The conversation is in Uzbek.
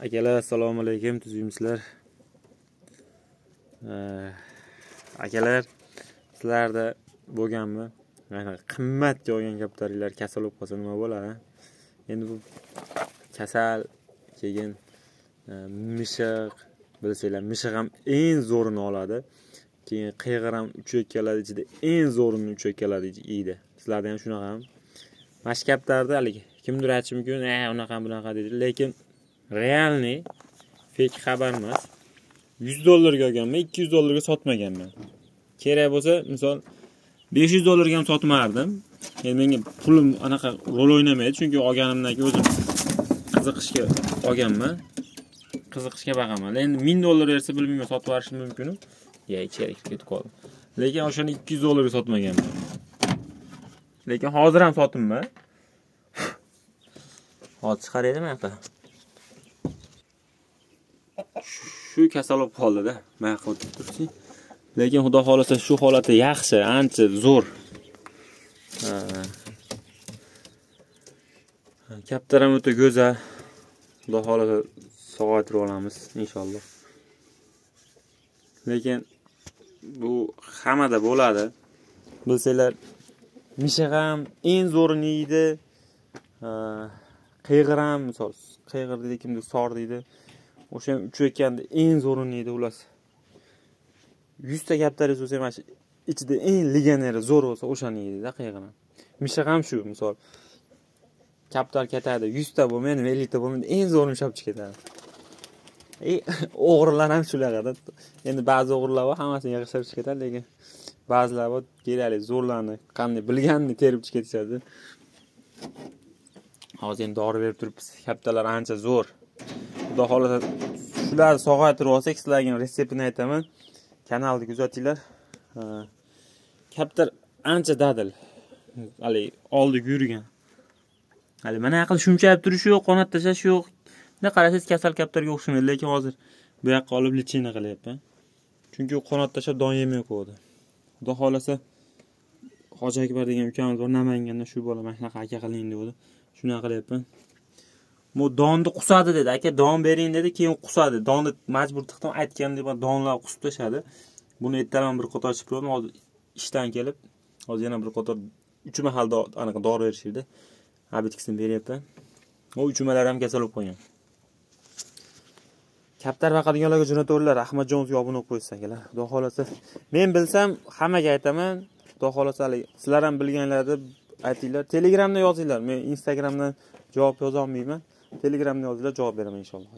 Akalar, assalomu alaykum, tuzimsizlar. Akalar, sizlarda bo'lganmi? Mana qimmatga olgan kaptaringlar kasal bo'lib qolsa nima bo'ladi? Endi bu kasal keyin mishiq, bilsanglar, mishiq ham eng zo'rini oladi. Keyin qayg'ir ham uchayotganlar ichida eng zo'rini uchayotganlar yeydi. Sizlarda ham shunaqami? Mash kaptarda haligi kimdir aytishi mumkin, unaqa bunaqa deydi, lekin realniy fake xabar emas. $100 ga olganman, $200 ga sotmaganman. Kerak bo'lsa, misol $500 ga ham sotmardim. Endi menga pulim anaqa rol o'ynamaydi, chunki olganimdan keyin o'zim qiziqishga olganman. Qiziqishga baqaman. Endi $1000 bersa bilmayman sotib yuborishim mumkin. Ichariga ketib qoldi. Lekin o'shani $200 ga sotmaganman. Lekin hozir ham sotimman. Hozir chiqaraydi men aka. Shu kasal bo'lib qoldi-da. Men qilib tursin. Lekin xudo xolasa shu holati yaxshi, ancha zo'r. Kaptaram o'ta go'zal. Xudo xolasa sog'aytirib olamiz inshaalloh. Lekin bu hammada bo'ladi. Bilsanglar, mishiq ham eng zo'rini yeydi. Qayg'ir ham, misol, qayg'ir deydi, kimdir sor deydi. O'sha ham uchayotganda eng zo'rini yeydi ular. 100 ta kaptaringiz bo'lsa, mana shu ichida eng legioneri zo'r bo'lsa, o'shani yeydi-da qayg'ir ham. Mishiq ham shu, misol, kaptar ketadi, 100 ta bo'lmaydi, 50 ta bo'lmaydi, eng zo'rini olib chiqib ketadi. O'g'rilar ham shularga-da. Endi ba'zi o'g'rilar bor, hammasini yig'ishtirib ketadi, lekin ba'zilar bor, kerakli zo'rlarni qanday bilganini terib ketishadi. Hozir endi dori berib turibmiz. Kaptalar ancha zo'r. Xudo xolasa shularni sog'aytirib olsak, sizlarga retseptini aytaman. Kanalni kuzatinglar. Kaptar ancha dadil. Hali oldiga yurgan. Hali mana aql shumchayib turishi yo'q, qonat tashash yo'q. Nima qarasangiz kasal kaptarga o'xshamaydi, lekin hozir bu yoqqa olib lichina qilyapman. Chunki u qonat tashab don yemay qo'ydi. Xudo xolasa Hoji Akbar degan ukamiz bor, Namanganda shu bola mana shunaqa aka qiling dedi. Shuna qilyapman. Bu donni qusadi dedi. Aka don bering dedi, keyin qusadi. Donni majbur tiqdim, aytgandek donlar qusib tashadi. Buni ertaman bir qator ichib ko'rdim. Hozir ishdan kelib, hozir yana bir qator 3 mahal anaqa dori berishdi. Habitkisini beryapman. O 3 malar ham kasal bo'lib qolgan. Kaptar vaqadiganlarga jo'nataverlar. Ahmadjonga obuna bo'lib qo'ysangilar. Xudo xolasa, men bilsam hammaga aytaman. Xudo xolasa, sizlar ham bilganlarni aytinglar. Telegramda yozinglar. Men Instagramdan javob yoza olmayman. Telegramda yozinglar, javob beraman inshaalloh.